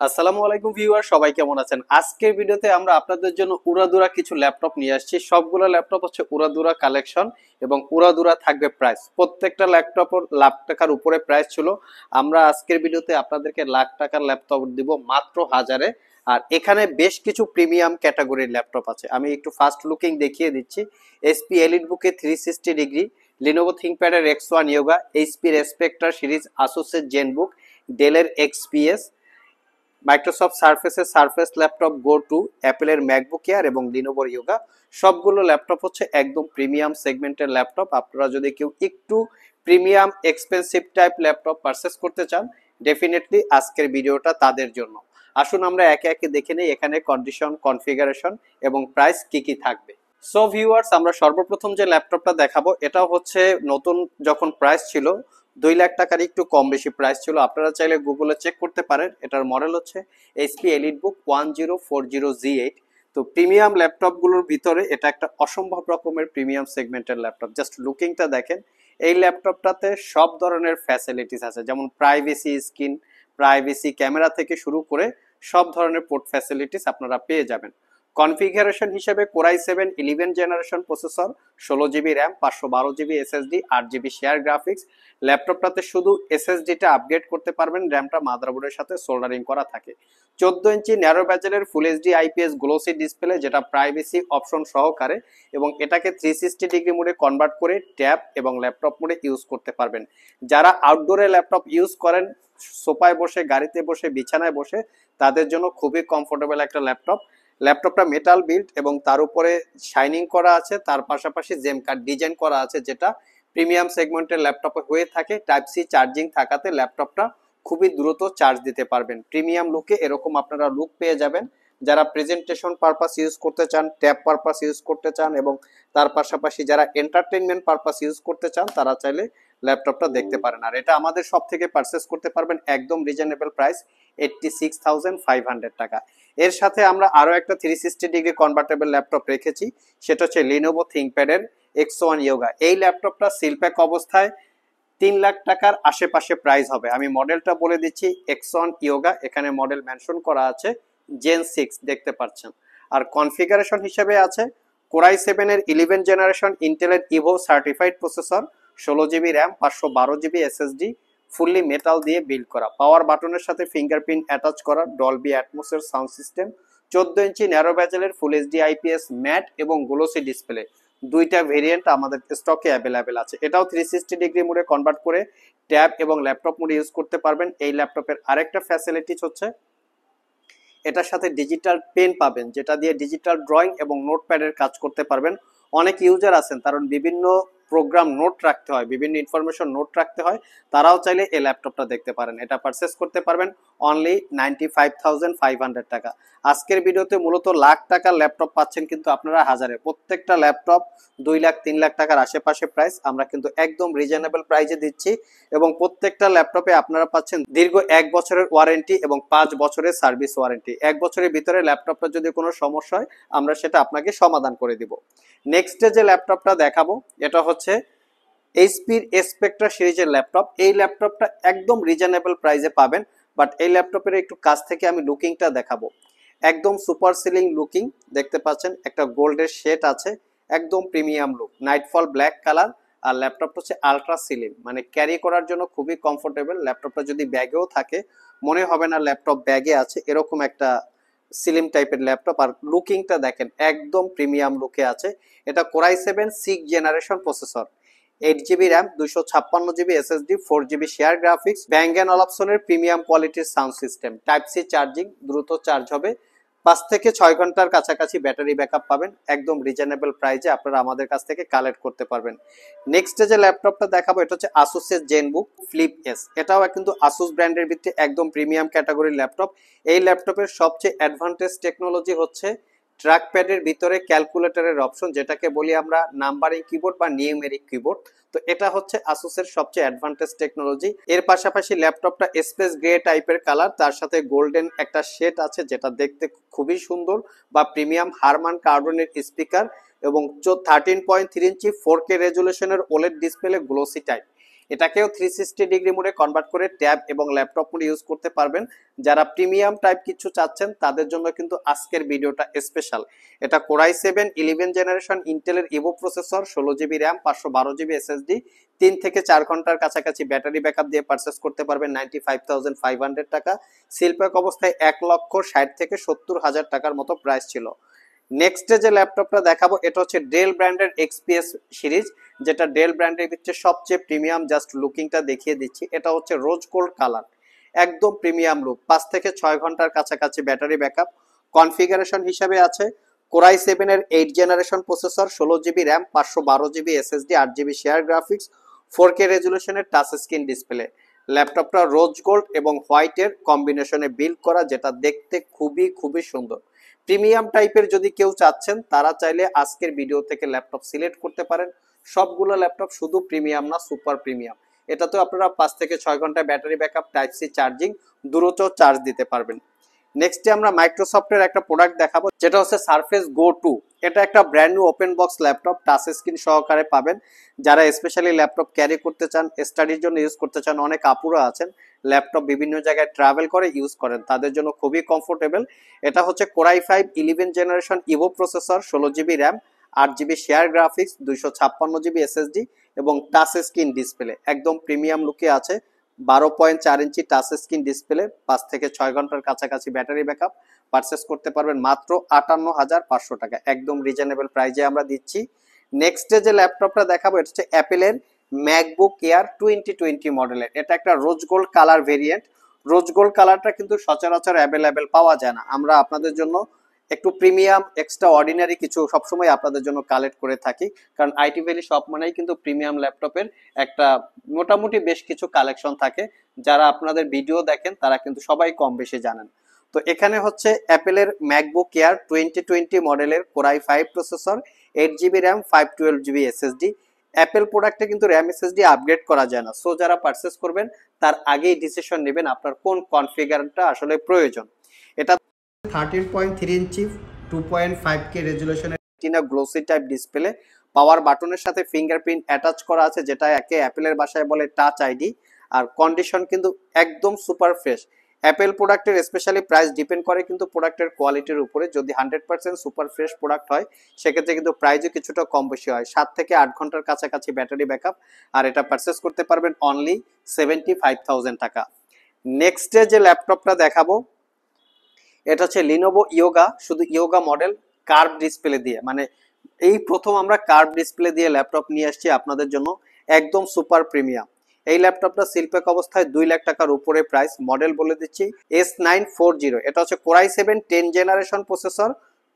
আসসালামু আলাইকুম ভিউয়ার, সবাই কেমন আছেন? আজকের ভিডিওতে আমরা আপনাদের জন্য উড়াদুরা কিছু ল্যাপটপ নিয়ে আসছি। সবগুলো ল্যাপটপ হচ্ছে উড়াদুরা কালেকশন এবং উড়াদুরা থাকবে প্রাইস। প্রত্যেকটা ল্যাপটপের লাখ টাকার উপরে প্রাইস ছিল। আমরা আজকের ভিডিওতে আপনাদেরকে লাখ টাকার ল্যাপটপ দিব মাত্র হাজারে। আর এখানে বেশ কিছু প্রিমিয়াম ক্যাটাগরির ল্যাপটপ আছে, আমি একটু ফার্স্ট লুকিং দেখিয়ে দিচ্ছি। এসপি এলিটবুকে 360 ডিগ্রি, লিনোভো থিংকপ্যাডের X1 ইয়োগা, এইচপির স্পেক্ট্রা সিরিজ, আসুসের জেনবুক, ডেলের এক্সপিএস, মাইক্রোসফট সারফেসের সারফেস ল্যাপটপ গো টু, অ্যাপেলের ম্যাকবুক এয়ার এবং লিনোভোর ইয়োগা। সবগুলো ল্যাপটপ হচ্ছে একদম প্রিমিয়াম সেগমেন্টের ল্যাপটপ। আপনারা যদি কেউ একটু premium expensive type laptop purchase করতে চান, ডেফিনেটলি আজকের ভিডিওটা তাদের জন্য। আসুন আমরা একে একে দেখে নেই এখানে কন্ডিশন, কনফিগারেশন এবং প্রাইস কি কি থাকবে। সো ভিউয়ার্স, আমরা সর্বপ্রথম যে ল্যাপটপটা দেখাবো এটা হচ্ছে নতুন যখন প্রাইস ছিল 2 লাখ টাকার একটু কম বেশি প্রাইস ছিল। আপনারা চাইলে গুগলে চেক করতে পারেন। এটার মডেল হচ্ছে এইচপি এলিটবুক 1040G8। তো প্রিমিয়াম ল্যাপটপগুলোর ভিতরে এটা একটা অসম্ভব রকমের প্রিমিয়াম সেগমেন্টের ল্যাপটপ। জাস্ট লুকিংটা দেখেন। এই ল্যাপটপটাতে সব ধরনের ফ্যাসিলিটিস আছে, যেমন প্রাইভেসি স্ক্রিন, প্রাইভেসি ক্যামেরা থেকে শুরু করে সব ধরনের পোর্ট ফ্যাসিলিটিস আপনারা পেয়ে যাবেন। কনফিগারেশন হিসেবে core i 7 11 generation processor, 16 GB RAM, 512 GB SSD, 8 GB share graphics. ল্যাপটপটাতে শুধু এসএসডিটা আপগ্রেড করতে পারবেন, র্যামটা মাদারবোর্ডের সাথে সোল্ডারিং করা থাকে। 14 ইঞ্চি ন্যারো ব্যাজেলের full HD IPS glossy display, যেটা প্রাইভেসি অপশন সহকারে, এবং এটাকে 360 ডিগ্রি মোডে কনভার্ট করে ট্যাব এবং ল্যাপটপ মোডে ইউজ করতে পারবেন। যারা আউটডোরে ল্যাপটপ ইউজ করেন, সোফায় বসে, গাড়িতে বসে, বিছানায় বসে, তাদের জন্য খুবই কমফোর্টেবল একটা ল্যাপটপ। ল্যাপটপটা মেটাল বিল্ড এবং তার উপরে শাইনিং করা আছে, তার পাশাপাশি জেম কার্ড ডিজাইন করা আছে, যেটা প্রিমিয়াম সেগমেন্টের ল্যাপটপে হয়ে থাকে। টাইপ সি চার্জিং থাকাতে ল্যাপটপটা খুবই দ্রুত চার্জ দিতে পারবেন। প্রিমিয়াম লুকে এরকম আপনারা লুক পেয়ে যাবেন। যারা প্রেজেন্টেশন পারপাস ইউজ করতে চান, ট্যাব পারপাস ইউজ করতে চান এবং তার পাশাপাশি যারা এন্টারটেইনমেন্ট পারপাস ইউজ করতে চান, তারা চাইলে ল্যাপটপটা দেখতে পারেন। আর এটা আমাদের সব থেকে পারচেস করতে পারবেন একদম রিজনেবল প্রাইস, 86,500 টাকা। এর সাথে আমরা আরো একটা 360 ডিগ্রি কনভার্টেবল ল্যাপটপ রেখেছি, সেটা হচ্ছে লিনোভো থিংকপ্যাডের X1 ইয়োগা। এই ল্যাপটপটা সিলপ্যাক অবস্থায় 3 লাখ টাকার আশেপাশে প্রাইস হবে। আমি মডেলটা বলে দিচ্ছি, X1 ইয়োগা, এখানে মডেল মেনশন করা আছে জেন 6, দেখতে পাচ্ছেন। আর কনফিগারেশন হিসেবে আছে কোরাই 7 এর 11 জেনারেশন ইন্টেলের Evo certified processor, 16 GB RAM, 512 GB SSD, fully metal দিয়ে বিল্ড করা, পাওয়ার বাটনের সাথে ফিঙ্গারপ্রিন্ট অ্যাটাচ করা, ডলবি অ্যাটমসের সাউন্ড সিস্টেম, 14 ইঞ্চি ন্যারো ব্যাজেলের ফুল এইচডি আইপিএস ম্যাট এবং গ্লোসি ডিসপ্লে। দুইটা ভেরিয়েন্ট আমাদের স্টকে অ্যাভেলেবেল আছে। এটাও 360 ডিগ্রি মোডে কনভার্ট করে ট্যাব এবং ল্যাপটপ মোডে ইউজ করতে পারবেন। এই ল্যাপটপের আরেকটা ফ্যাসিলিটিস হচ্ছে এটার সাথে ডিজিটাল পেন পাবেন, যেটা দিয়ে ডিজিটাল ড্রয়িং এবং নোটপ্যাডের কাজ করতে পারবেন। অনেক ইউজার আছেন কারণ বিভিন্ন প্রোগ্রাম নোট রাখতে হয়, বিভিন্ন ইনফরমেশন নোট রাখতে হয়, তারাও চাইলে এই ল্যাপটপটা দেখতে পারেন। এটা পারচেস করতে পারবেন অনলি 95,500 টাকা। আজকের ভিডিওতে মূলত লাখ টাকার ল্যাপটপ পাচ্ছেন কিন্তু আপনারা হাজারে। প্রত্যেকটা ল্যাপটপ 2 লাখ 3 লাখ টাকার আশেপাশে প্রাইস, আমরা কিন্তু একদম রিজনেবল প্রাইসে দিচ্ছি। এবং প্রত্যেকটা ল্যাপটপে আপনারা পাচ্ছেন দীর্ঘ 1 বছরের ওয়ারেন্টি এবং 5 বছরের সার্ভিস ওয়ারেন্টি। 1 বছরের ভিতরে ল্যাপটপটা যদি কোনো সমস্যা হয়, আমরা সেটা আপনাকে সমাধান করে দিব। নেক্সটে যে ল্যাপটপটা দেখাবো এটা হচ্ছে এইচপির স্পেক্ট্রা সিরিজের ল্যাপটপ। এই ল্যাপটপটা একদম রিজনেবল প্রাইসে পাবেন, বাট এই ল্যাপটপের একটু কাছ থেকে আমি লুকিংটা দেখাবো। একদম সুপার সিলিং লুকিং, দেখতে পাচ্ছেন একটা গোল্ডের শেড আছে, একদম premium look, nightfall black colour. আর ল্যাপটপটা হচ্ছে আলট্রা সিলিং, মানে ক্যারি করার জন্য খুবই কমফোর্টেবল। ল্যাপটপটা যদি ব্যাগেও থাকে মনে হবে না ল্যাপটপ ব্যাগে আছে, এরকম একটা সিলিম টাইপের ল্যাপটপ। আর লুকিংটা দেখেন একদম প্রিমিয়াম লুকে আছে। এটা core i 7 6 generation processor, 8 GB RAM, 256 GB SSD, 4 GB share graphics, Bang and অলাপসনের প্রিমিয়াম কোয়ালিটির sound system, type C charging, দ্রুত চার্জ হবে, 5 থেকে 6 ঘন্টার কাছাকাছি ব্যাটারি ব্যাকআপ পাবেন। একদম রিজনেবল প্রাইসে আপনারা আমাদের কাছ থেকে কালেক্ট করতে পারবেন। নেক্সট যে ল্যাপটপটা দেখাবো এটা হচ্ছে আসুসের জেনবুক ফ্লিপ এস। এটাও কিন্তু আসুস ব্র্যান্ডের ভিত্তি একদম প্রিমিয়াম ক্যাটাগরির ল্যাপটপ। এই ল্যাপটপের সবচেয়ে অ্যাডভান্টেজ টেকনোলজি হচ্ছে ট্র্যাক প্যাডের ভিতরে ক্যালকুলেটরের অপশন, যেটাকে বলি আমরা নাম্বারিং কিবোর্ড বা নিউমেরিক কিবোর্ড। তো এটা হচ্ছে আসুসের সবচেয়ে অ্যাডভান্টেজ টেকনোলজি। এর পাশাপাশি ল্যাপটপটা স্পেস গ্রে টাইপের কালার, তার সাথে গোল্ডেন একটা শেড আছে, যেটা দেখতে খুবই সুন্দর। বা প্রিমিয়াম হারমান কার্বনের স্পিকার এবং 13.3 ইঞ্চি 4K রেজুলেশনের ওলেড ডিসপ্লে গ্লোসি টাইপ। এটাকেও 360 ডিগ্রি মোডে কনভার্ট করে ট্যাব এবং ল্যাপটপ মোডে ইউজ করতে পারবেন। যারা প্রিমিয়াম টাইপ কিছু চাচ্ছেন তাদের জন্য কিন্তু আজকের ভিডিওটা স্পেশাল। এটা কোরাই 7 11 জেনারেশন ইন্টেলের Evo processor, 16 GB RAM, 512 GB SSD, 3 থেকে 4 ঘন্টার কাছাকাছি ব্যাটারি ব্যাকআপ দিয়ে পারচেস করতে পারবেন 95,500 টাকা। সিলপ্যাক অবস্থায় 1,60,000 থেকে 70,000 টাকার মতো প্রাইস ছিল। নেক্সটে যে ল্যাপটপটা দেখাবো এটা হচ্ছে ডেল ব্র্যান্ডের এক্সপিএস সিরিজ, যেটা ডেল ব্র্যান্ডের ভিতরে সবচেয়ে প্রিমিয়াম। জাস্ট লুকিংটা দেখিয়ে দিচ্ছি, এটা হচ্ছে রোজ গোল্ড কালার, একদম প্রিমিয়াম লুক। 5 থেকে 6 ঘন্টার কাছাকাছি ব্যাটারি ব্যাকআপ। কনফিগারেশন হিসাবে আছে কোরাই 7 এর 8 generation processor, 16 GB RAM, 512 GB SSD, 8 GB share graphics, 4K রেজুলেশনের টাচ স্ক্রিন ডিসপ্লে। ল্যাপটপটা রোজ গোল্ড এবং হোয়াইটের কম্বিনেশনে বিল্ড করা, যেটা দেখতে খুবই খুবই সুন্দর। প্রিমিয়াম টাইপের যদি কেউ চাচ্ছেন তারা চাইলে আজকের ভিডিও থেকে ল্যাপটপ সিলেক্ট করতে পারেন। সবগুলো ল্যাপটপ শুধু প্রিমিয়াম না, সুপার প্রিমিয়াম। এটাতেও আপনারা 5 থেকে 6 ঘন্টা battery backup, type C charging, দ্রুত চার্জ দিতে পারবেন। নেক্সটে আমরা মাইক্রোসফটের একটা প্রোডাক্ট দেখাবো, যেটা হচ্ছে সারফেস গো 2। এটা একটা brand new open box laptop, touch screen সহকারে পাবেন। যারা স্পেশালি ল্যাপটপ ক্যারি করতে চান, স্টাডির জন্য ইউজ করতে চান, অনেক আপুরা আছেন ল্যাপটপ বিভিন্ন জায়গায় ট্রাভেল করে ইউজ করেন, তাদের জন্য খুবই কমফোর্টেবল। এটা হচ্ছে core i 5 11 generation Ivo processor, 16 GB RAM, 8 GB share graphics, 256 GB SSD এবং টাচ স্ক্রিন ডিসপ্লে। একদম প্রিমিয়াম লুকে আছে। 12.4 ইঞ্চি টাচ স্ক্রিন ডিসপ্লে, 5 থেকে 6 ঘন্টার কাছাকাছি ব্যাটারি ব্যাকআপ। পারচেস করতে পারবেন মাত্র 58,500 টাকা, একদম রিজনেবল প্রাইজে আমরা দিচ্ছি। নেক্সটে যে ল্যাপটপটা দেখাবো এটা হচ্ছে অ্যাপেলের ম্যাকবুক এয়ার 2020 মডেলের। এটা একটা rose gold colour variant. Rose gold কালারটা কিন্তু সচরাচর অ্যাভেলেবেল পাওয়া যায় না। আমরা আপনাদের জন্য একটু প্রিমিয়াম এক্সট্রা অর্ডিনারি কিছু সবসময় আপনাদের জন্য কালেক্ট করে থাকি, কারণ আইটি ভ্যালি শপ মানেই কিন্তু প্রিমিয়াম ল্যাপটপের একটা মোটামুটি বেশ কিছু কালেকশন থাকে। যারা আপনাদের ভিডিও দেখেন তারা কিন্তু সবাই কম বেশি জানেন। তো এখানে হচ্ছে অ্যাপেলের ম্যাকবুক এয়ার 2020 মডেলের core i 5 processor, 8 GB RAM, 512 GB SSD. Apple প্রোডাক্টে কিন্তু র্যাম এসএসডি আপগ্রেড করা যায় না। সো যারা পারচেস করবেন তার আগেই ডিসিশন নেবেন আপনার কোন কনফিগারটা আসলে প্রয়োজন। এটা 13.3 ইঞ্চি 2.5K রেজুলেশনের retina glossy type display, power বাটনের সাথে ফিঙ্গারপ্রিন্ট অ্যাটাচ করা আছে, যেটা একে অ্যাপেলের ভাষায় বলে টাচ আইডি। আর কন্ডিশন কিন্তু একদম সুপার ফ্রেশ। অ্যাপেল প্রোডাক্টের স্পেশালি প্রাইস ডিপেন্ড করে কিন্তু প্রোডাক্টের কোয়ালিটির উপরে। যদি 100% সুপার ফ্রেশ প্রোডাক্ট হয় সেক্ষেত্রে কিন্তু প্রাইসও কিছুটা কম বেশি হয়। 7 থেকে 8 ঘন্টার কাছাকাছি ব্যাটারি ব্যাকআপ। আর এটা পারচেস করতে পারবেন অনলি 75,000 টাকা। নেক্সটে যে ল্যাপটপটা দেখাবো এটা হচ্ছে লিনোভো ইয়োগা, শুধু ইয়োগা মডেল, কার্ভ ডিসপ্লে দিয়ে। মানে এই প্রথম আমরা কার্ভ ডিসপ্লে দিয়ে ল্যাপটপ নিয়ে আসছি আপনাদের জন্য, একদম সুপার প্রিমিয়াম। এই ল্যাপটপটা শিল্পক অবস্থায় 2 লাখ টাকার উপরে প্রাইস। মডেল বলে দিচ্ছি S940। এটা হচ্ছে core i 7 10 generation processor,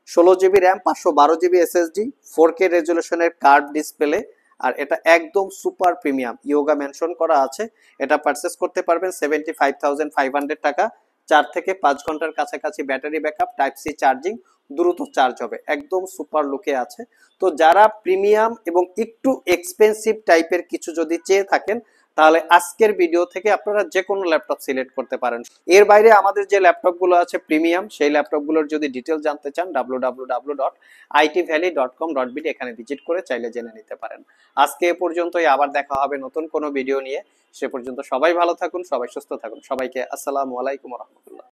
16 GB RAM, 512 GB SSD, 4K রেজুলেশনের কার্ভ ডিসপ্লে। আর এটা একদম সুপার প্রিমিয়াম, ইয়োগা মেনশন করা আছে। এটা পারচেস করতে পারবেন 75,500 টাকা। 4 থেকে 5 ঘন্টার কাছাকাছি battery backup, type C charging, দ্রুত চার্জ হবে, একদম সুপার লুকে আছে। তো যারা প্রিমিয়াম এবং একটু এক্সপেন্সিভ টাইপের কিছু যদি চেয়ে থাকেন তাহলে আজকের ভিডিও থেকে আপনারা যে কোনো ল্যাপটপ সিলেক্ট করতে পারেন। এর বাইরে আমাদের যে ল্যাপটপগুলো আছে প্রিমিয়াম, সেই ল্যাপটপগুলোর যদি ডিটেল জানতে চান www.itvalley.com.bd এখানে ভিজিট করে চাইলে জেনে নিতে পারেন। আজকে এ পর্যন্তই, আবার দেখা হবে নতুন কোনো ভিডিও নিয়ে। সে পর্যন্ত সবাই ভালো থাকুন, সবাই সুস্থ থাকুন। সবাইকে আসসালামু আলাইকুম ওয়া রাহমাতুল্লাহ।